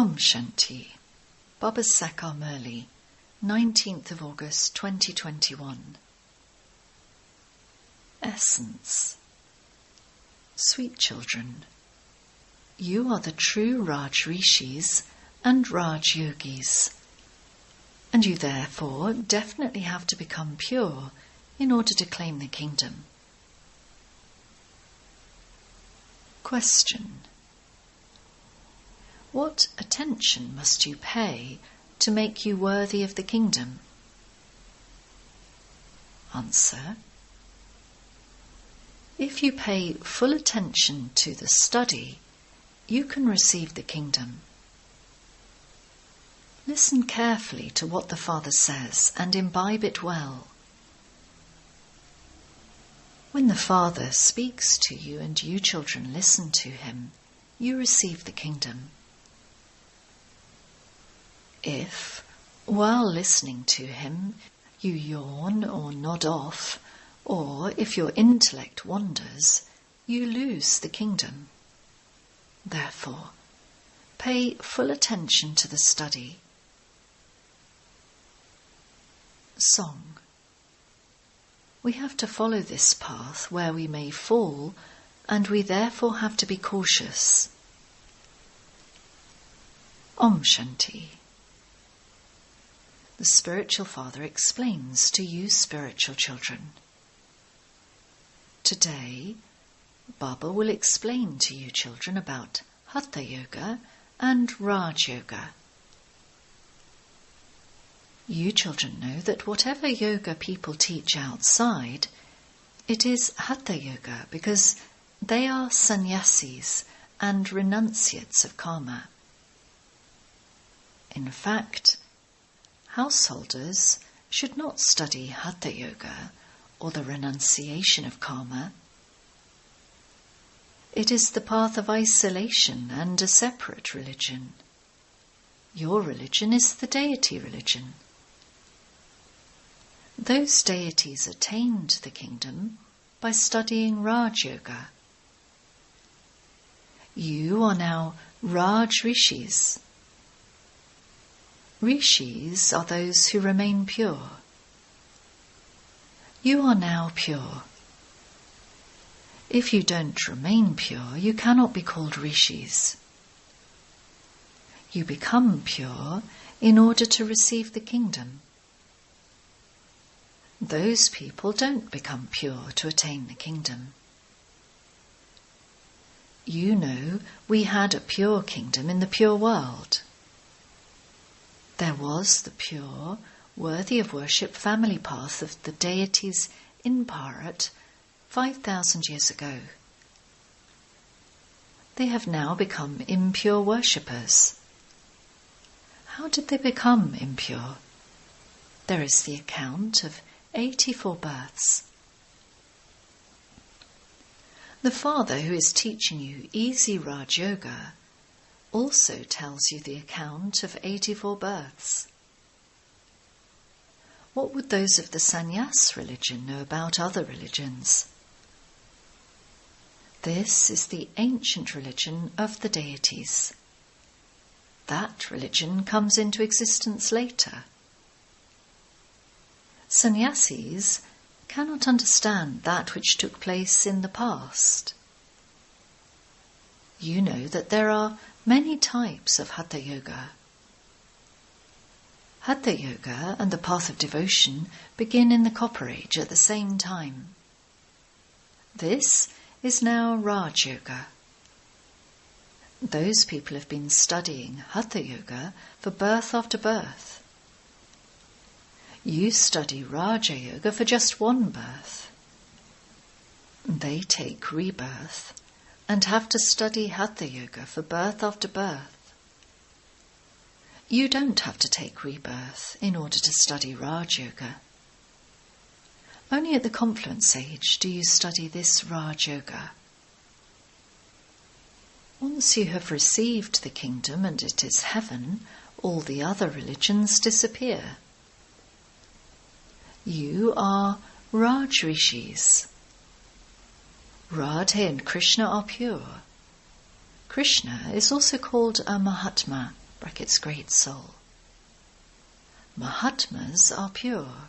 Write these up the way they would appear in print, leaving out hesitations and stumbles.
Shanti. Baba Sakar Murli, 19th of August 2021. Essence. Sweet children, you are the true Raj Rishis and Raj Yogis, and you therefore definitely have to become pure in order to claim the kingdom. Question. What attention must you pay to make you worthy of the kingdom? Answer. If you pay full attention to the study, you can receive the kingdom. Listen carefully to what the Father says and imbibe it well. When the Father speaks to you and you children listen to him, you receive the kingdom. If, while listening to him, you yawn or nod off, or if your intellect wanders, you lose the kingdom. Therefore, pay full attention to the study. Song. We have to follow this path where we may fall, and we therefore have to be cautious. Shanti. The Spiritual Father explains to you spiritual children. Today, Baba will explain to you children about Hatha Yoga and Raj Yoga. You children know that whatever yoga people teach outside, it is Hatha Yoga because they are sannyasis and renunciates of karma. In fact, householders should not study Hatha Yoga or the renunciation of karma. It is the path of isolation and a separate religion. Your religion is the deity religion. Those deities attained the kingdom by studying Raj Yoga. You are now Raj Rishis. Rishis are those who remain pure. You are now pure. If you don't remain pure, you cannot be called Rishis. You become pure in order to receive the kingdom. Those people don't become pure to attain the kingdom. You know we had a pure kingdom in the pure world. There was the pure, worthy of worship family path of the deities in Bharat 5,000 years ago. They have now become impure worshippers. How did they become impure? There is the account of 84 births. The Father who is teaching you easy Raj Yoga also tells you the account of 84 births. What would those of the sannyas religion know about other religions? This is the ancient religion of the deities. That religion comes into existence later. Sannyasis cannot understand that which took place in the past. You know that there are many types of Hatha Yoga. Hatha Yoga and the path of devotion begin in the Copper Age at the same time. This is now Raj Yoga. Those people have been studying Hatha Yoga for birth after birth. You study Raja Yoga for just one birth. They take rebirth and have to study Hatha Yoga for birth after birth. You don't have to take rebirth in order to study Raj Yoga. Only at the confluence age do you study this Raj Yoga. Once you have received the kingdom and it is heaven, all the other religions disappear. You are Raj Rishis. Radha and Krishna are pure. Krishna is also called a Mahatma, brackets great soul. Mahatmas are pure.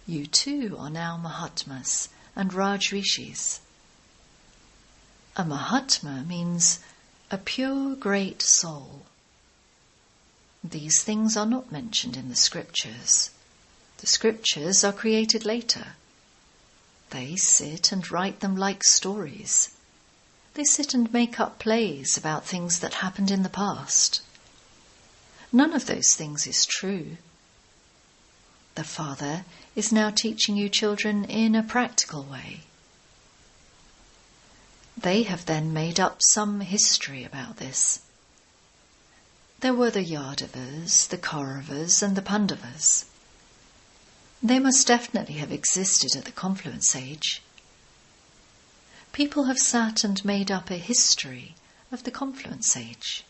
You too are now Mahatmas and Raj Rishis. A Mahatma means a pure great soul. These things are not mentioned in the scriptures. The scriptures are created later. They sit and write them like stories. They sit and make up plays about things that happened in the past. None of those things is true. The Father is now teaching you children in a practical way. They have then made up some history about this. There were the Yadavas, the Kauravas and the Pandavas. They must definitely have existed at the confluence age. People have sat and made up a history of the confluence age.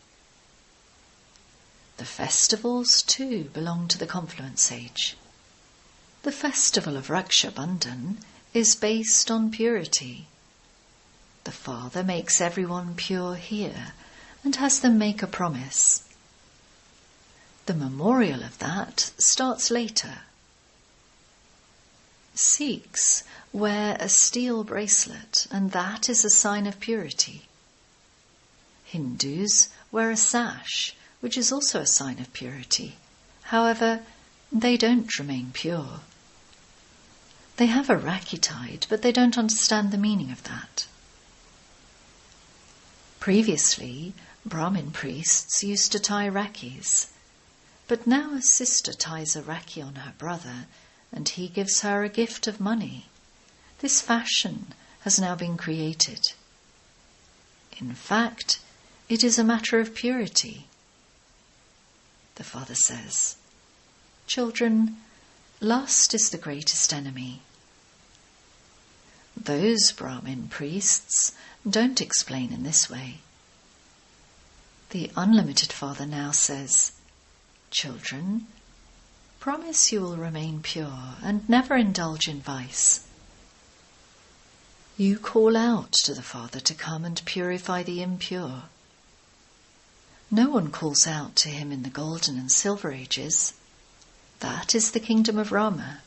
The festivals too belong to the confluence age. The festival of Raksha Bandhan is based on purity. The Father makes everyone pure here and has them make a promise. The memorial of that starts later. Sikhs wear a steel bracelet, and that is a sign of purity. Hindus wear a sash, which is also a sign of purity. However, they don't remain pure. They have a rakhi tied, but they don't understand the meaning of that. Previously, Brahmin priests used to tie rakhis, but now a sister ties a rakhi on her brother and he gives her a gift of money. This fashion has now been created. In fact, it is a matter of purity. The Father says, "Children, lust is the greatest enemy." Those Brahmin priests don't explain in this way. The unlimited Father now says, "Children, promise you will remain pure and never indulge in vice." You call out to the Father to come and purify the impure. No one calls out to him in the golden and silver ages. That is the kingdom of Rama.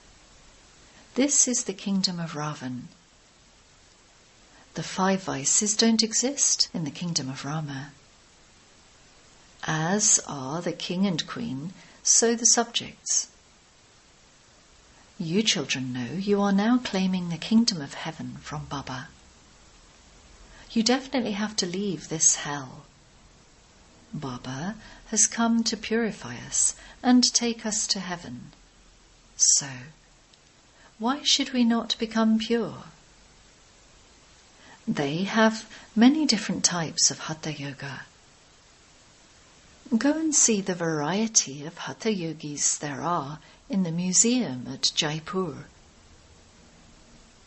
This is the kingdom of Ravan. The 5 vices don't exist in the kingdom of Rama. As are the king and queen, so the subjects. You children know you are now claiming the kingdom of heaven from Baba. You definitely have to leave this hell. Baba has come to purify us and take us to heaven. So, why should we not become pure? They have many different types of Hatha Yoga. Go and see the variety of Hatha Yogis there are in the museum at Jaipur.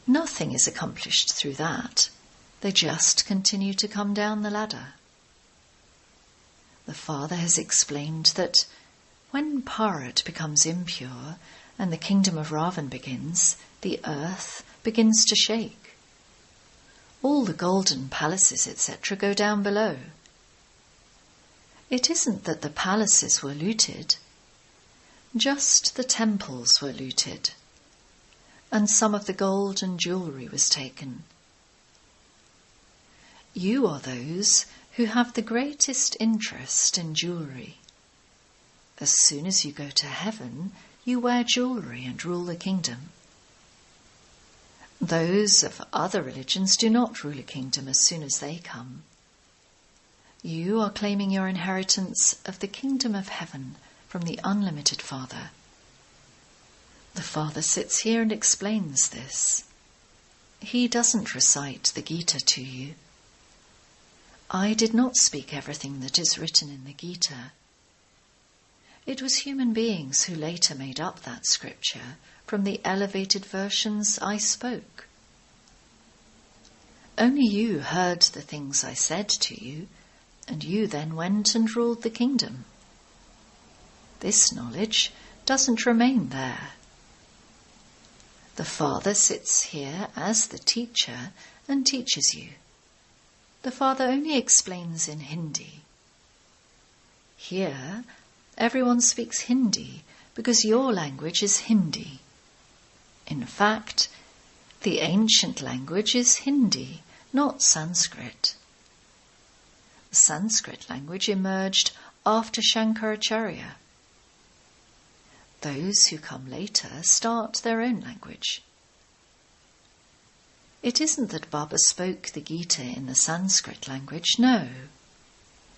Nothing is accomplished through that. They just continue to come down the ladder. The Father has explained that when Bharat becomes impure and the kingdom of Ravan begins, the earth begins to shake. All the golden palaces, etc., go down below. It isn't that the palaces were looted, just the temples were looted, and some of the gold and jewellery was taken. You are those who have the greatest interest in jewellery. As soon as you go to heaven, you wear jewellery and rule the kingdom. Those of other religions do not rule a kingdom as soon as they come. You are claiming your inheritance of the kingdom of heaven from the unlimited Father. The Father sits here and explains this. He doesn't recite the Gita to you. I did not speak everything that is written in the Gita. It was human beings who later made up that scripture from the elevated versions I spoke. Only you heard the things I said to you, and you then went and ruled the kingdom. This knowledge doesn't remain there. The Father sits here as the teacher and teaches you. The Father only explains in Hindi. Here, everyone speaks Hindi because your language is Hindi. In fact, the ancient language is Hindi, not Sanskrit. The Sanskrit language emerged after Shankaracharya. Those who come later start their own language. It isn't that Baba spoke the Gita in the Sanskrit language, no.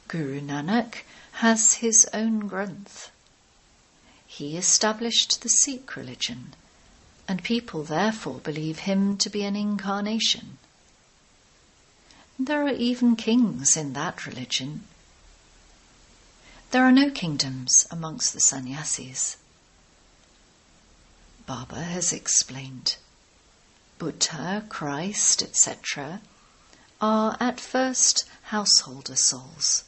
Guru Nanak has his own Granth. He established the Sikh religion, and people therefore believe him to be an incarnation. There are even kings in that religion. There are no kingdoms amongst the sannyasis. Baba has explained. Buddha, Christ, etc. are at first householder souls.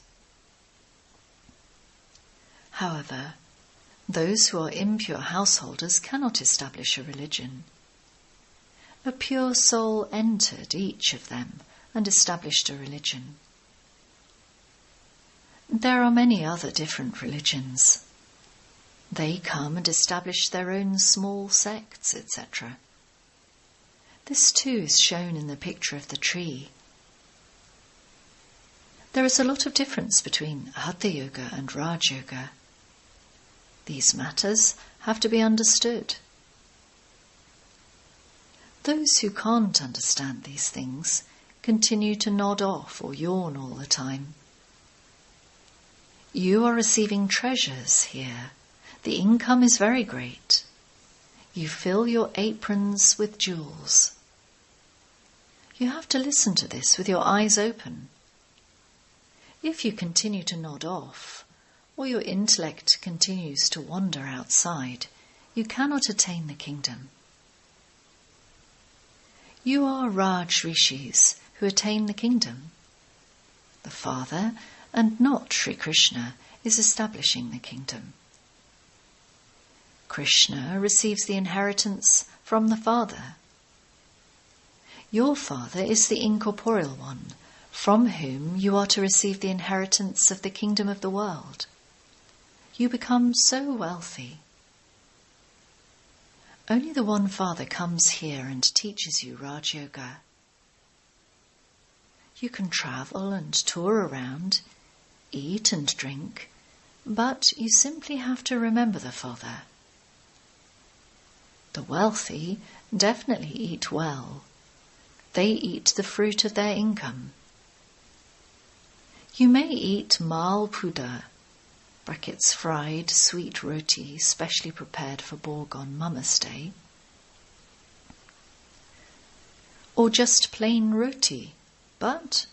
However, those who are impure householders cannot establish a religion. A pure soul entered each of them and established a religion. There are many other different religions. They come and establish their own small sects, etc. This too is shown in the picture of the tree. There is a lot of difference between Hatha Yoga and Raj Yoga. These matters have to be understood. Those who can't understand these things continue to nod off or yawn all the time. You are receiving treasures here. The income is very great. You fill your aprons with jewels. You have to listen to this with your eyes open. If you continue to nod off, or your intellect continues to wander outside, you cannot attain the kingdom. You are Raj Rishis who attain the kingdom. The Father, and not Sri Krishna, is establishing the kingdom. Krishna receives the inheritance from the Father. Your Father is the incorporeal one, from whom you are to receive the inheritance of the kingdom of the world. You become so wealthy. Only the one Father comes here and teaches you Raj Yoga. You can travel and tour around, eat and drink, but you simply have to remember the Father. The wealthy definitely eat well. They eat the fruit of their income. You may eat mal puda, brackets fried sweet roti specially prepared for Borg on Mama's Day, or just plain roti, but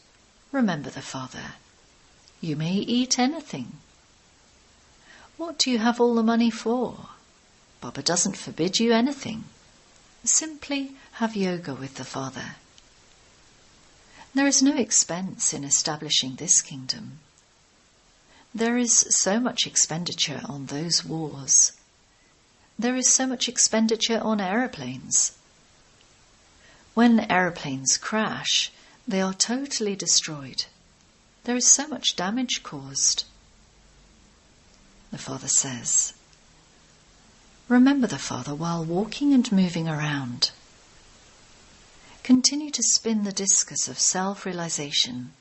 remember the Father. You may eat anything. What do you have all the money for? Baba doesn't forbid you anything. Simply have yoga with the Father. There is no expense in establishing this kingdom. There is so much expenditure on those wars. There is so much expenditure on aeroplanes. When aeroplanes crash, they are totally destroyed. There is so much damage caused. The Father says, remember the Father while walking and moving around. Continue to spin the discus of self-realization.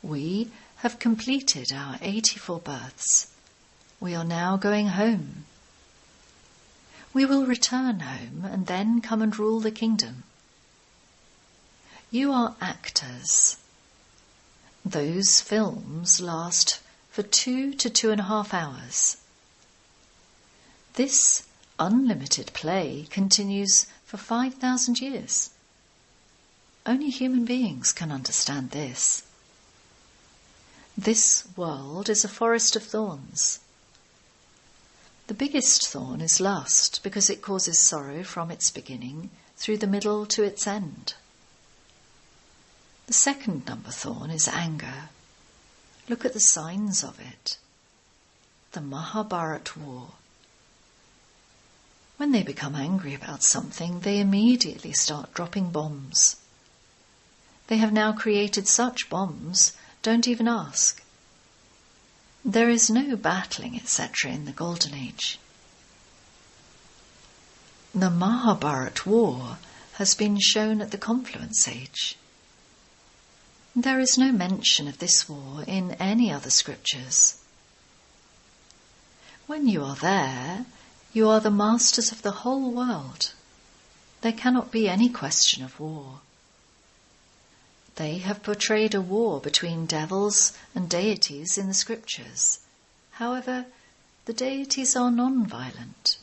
We have completed our 84 births. We are now going home. We will return home and then come and rule the kingdom. You are actors. Those films last for 2 to 2.5 hours. This unlimited play continues for 5,000 years. Only human beings can understand this. This world is a forest of thorns. The biggest thorn is lust, because it causes sorrow from its beginning through the middle to its end. The second number thorn is anger. Look at the signs of it. The Mahabharat war. When they become angry about something, they immediately start dropping bombs. They have now created such bombs, don't even ask. There is no battling, etc. in the Golden Age. The Mahabharata war has been shown at the Confluence Age. There is no mention of this war in any other scriptures. When you are there, you are the masters of the whole world. There cannot be any question of war. They have portrayed a war between devils and deities in the scriptures. However, the deities are non-violent.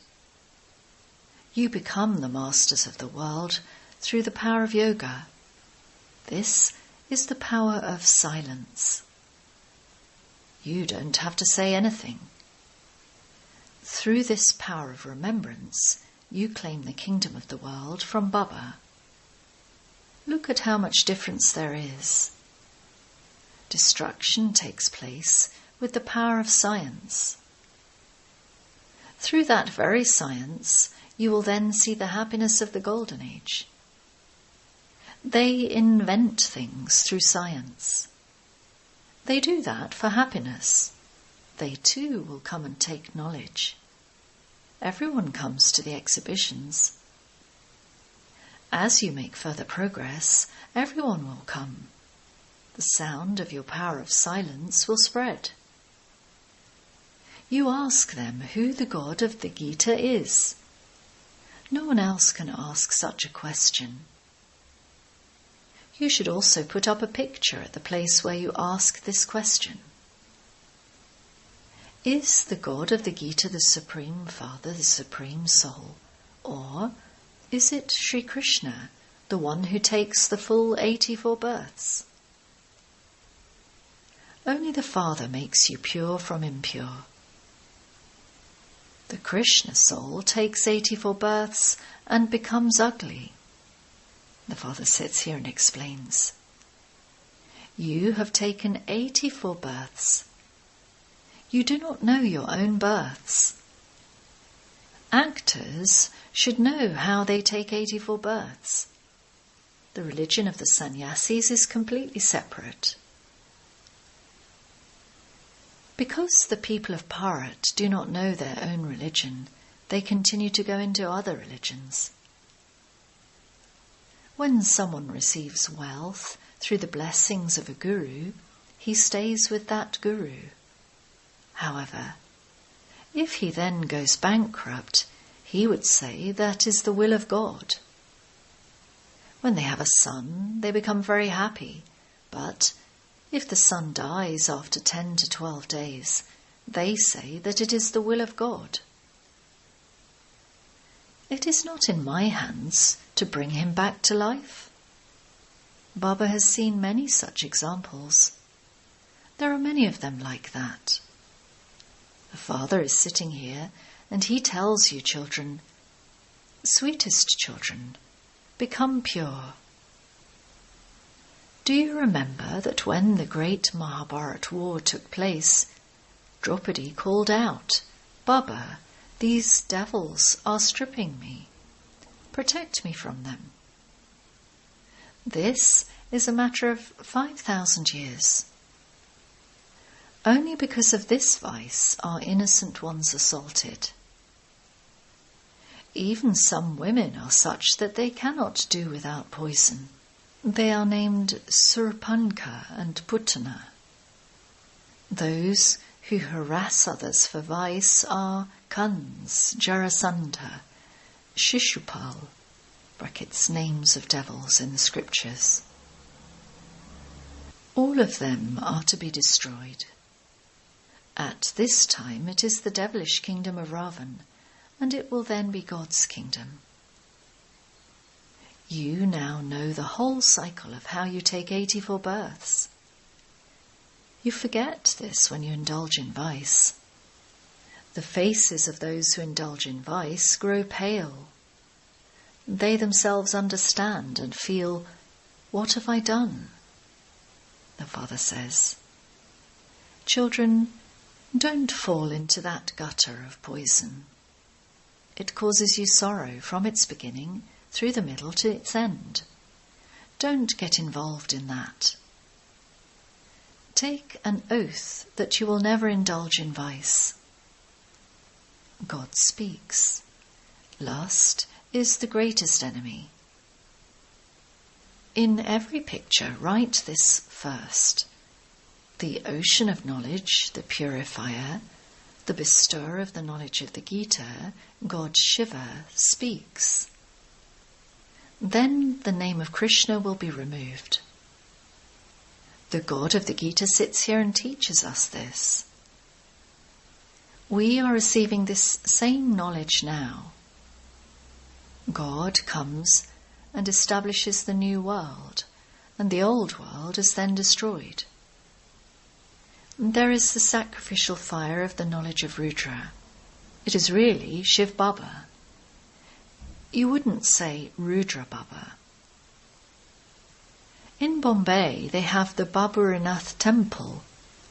You become the masters of the world through the power of yoga. This is the power of silence. You don't have to say anything. Through this power of remembrance, you claim the kingdom of the world from Baba. Look at how much difference there is. Destruction takes place with the power of science. Through that very science, you will then see the happiness of the Golden Age. They invent things through science. They do that for happiness. They too will come and take knowledge. Everyone comes to the exhibitions. As you make further progress, everyone will come. The sound of your power of silence will spread. You ask them who the God of the Gita is. No one else can ask such a question. You should also put up a picture at the place where you ask this question. Is the God of the Gita the Supreme Father, the Supreme Soul, or is it Sri Krishna, the one who takes the full 84 births? Only the Father makes you pure from impure. The Krishna soul takes 84 births and becomes ugly. The Father sits here and explains. You have taken 84 births. You do not know your own births. Actors should know how they take 84 births. The religion of the sannyasis is completely separate. Because the people of Bharat do not know their own religion, they continue to go into other religions. When someone receives wealth through the blessings of a guru, he stays with that guru. However, if he then goes bankrupt, he would say that is the will of God. When they have a son, they become very happy, but if the son dies after 10 to 12 days, they say that it is the will of God. It is not in my hands to bring him back to life. Baba has seen many such examples. There are many of them like that. The Father is sitting here and he tells you, children, sweetest children, become pure. Do you remember that when the great Mahabharata war took place, Draupadi called out, Baba, these devils are stripping me. Protect me from them. This is a matter of 5,000 years. Only because of this vice are innocent ones assaulted. Even some women are such that they cannot do without poison. They are named Surpanka and Putana. Those who harass others for vice are Kans, Jarasandha, Shishupal, brackets names of devils in the scriptures. All of them are to be destroyed. At this time it is the devilish kingdom of Ravan, and it will then be God's kingdom. You now know the whole cycle of how you take 84 births. You forget this when you indulge in vice. The faces of those who indulge in vice grow pale. They themselves understand and feel, what have I done? The Father says, children, don't fall into that gutter of poison. It causes you sorrow from its beginning through the middle to its end. Don't get involved in that. Take an oath that you will never indulge in vice. God speaks. Lust is the greatest enemy. In every picture, write this first. The ocean of knowledge, the purifier, the bestower of the knowledge of the Gita, God Shiva, speaks. Then the name of Krishna will be removed. The God of the Gita sits here and teaches us this. We are receiving this same knowledge now. God comes and establishes the new world, and the old world is then destroyed. There is the sacrificial fire of the knowledge of Rudra. It is really Shiv Baba. You wouldn't say Rudra Baba. In Bombay they have the Baburinath Temple,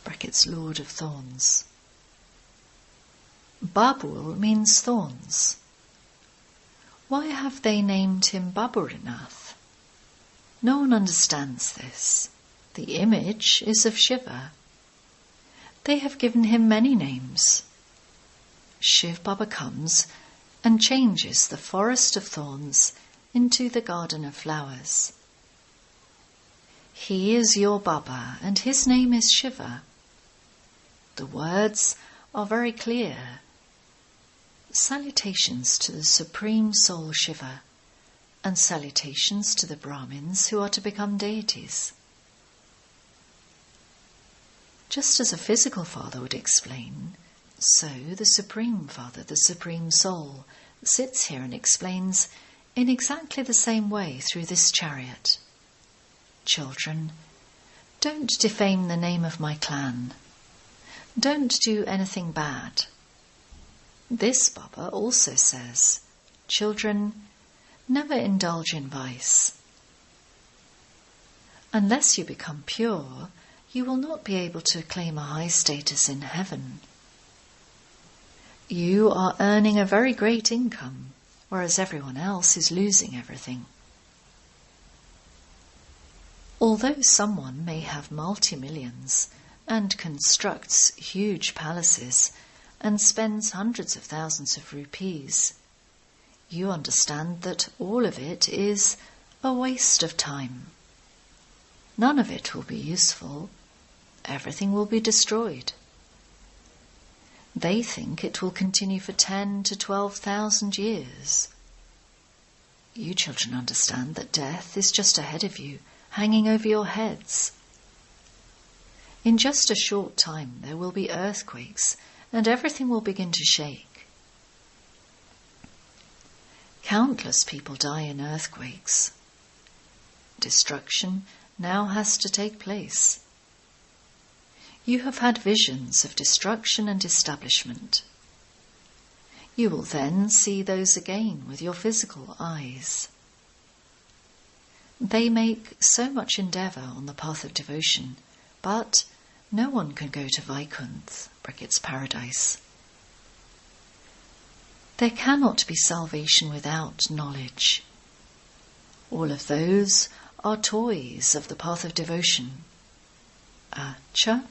brackets Lord of Thorns. Babur means thorns. Why have they named him Baburinath? No one understands this. The image is of Shiva. They have given him many names. Shiv Baba comes and changes the forest of thorns into the garden of flowers. He is your Baba and his name is Shiva. The words are very clear. Salutations to the Supreme Soul Shiva and salutations to the Brahmins who are to become deities. Just as a physical father would explain, so the Supreme Father, the Supreme Soul, sits here and explains in exactly the same way through this chariot. Children, don't defame the name of my clan. Don't do anything bad. This Baba also says, children, never indulge in vice. Unless you become pure, you will not be able to claim a high status in heaven. You are earning a very great income, whereas everyone else is losing everything. Although someone may have multi-millions and constructs huge palaces and spends hundreds of thousands of rupees, you understand that all of it is a waste of time. None of it will be useful. Everything will be destroyed. They think it will continue for 10 to 12,000 years. You children understand that death is just ahead of you, hanging over your heads. In just a short time there will be earthquakes and everything will begin to shake. Countless people die in earthquakes. Destruction now has to take place. You have had visions of destruction and establishment. You will then see those again with your physical eyes. They make so much endeavour on the path of devotion, but no one can go to Vaikuntha, brackets paradise. There cannot be salvation without knowledge. All of those are toys of the path of devotion. Acha.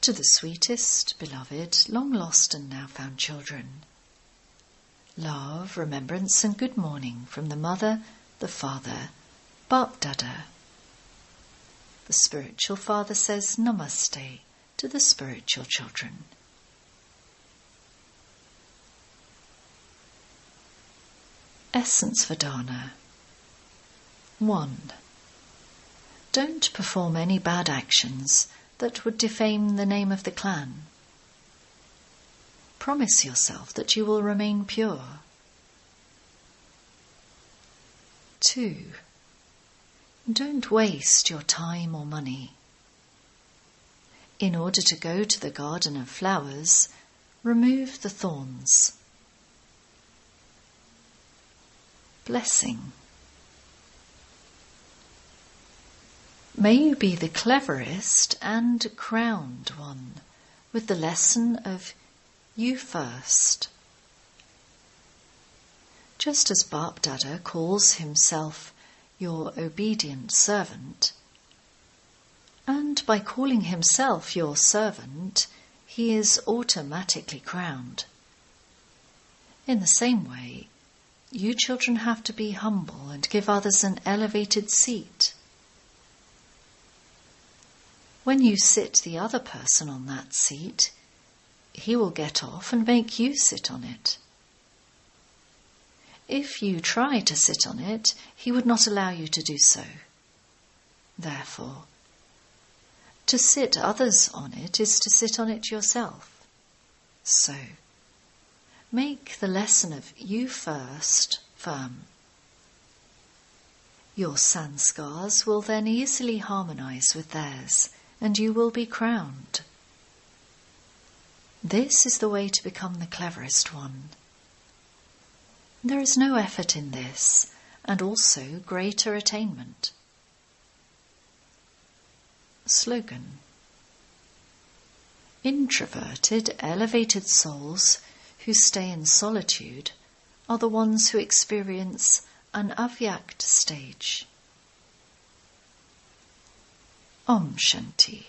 To the sweetest, beloved, long lost and now found children. Love, remembrance and good morning from the Mother, the Father, Bap Dada. The spiritual father says Namaste to the spiritual children. Essence Vedana. 1. Don't perform any bad actions that would defame the name of the clan. Promise yourself that you will remain pure. 2. Don't waste your time or money. In order to go to the garden of flowers, remove the thorns. Blessing. May you be the cleverest and crowned one, with the lesson of you first. Just as Bap Dada calls himself your obedient servant, And by calling himself your servant, he is automatically crowned. In the same way, you children have to be humble and give others an elevated seat. When you sit the other person on that seat, he will get off and make you sit on it. If you try to sit on it, he would not allow you to do so. Therefore, to sit others on it is to sit on it yourself. So, make the lesson of you first firm. Your sanskars will then easily harmonize with theirs, and you will be crowned. This is the way to become the cleverest one. There is no effort in this, and also greater attainment. Slogan: Introverted, elevated souls who stay in solitude are the ones who experience an avyakt stage. Om Shanti.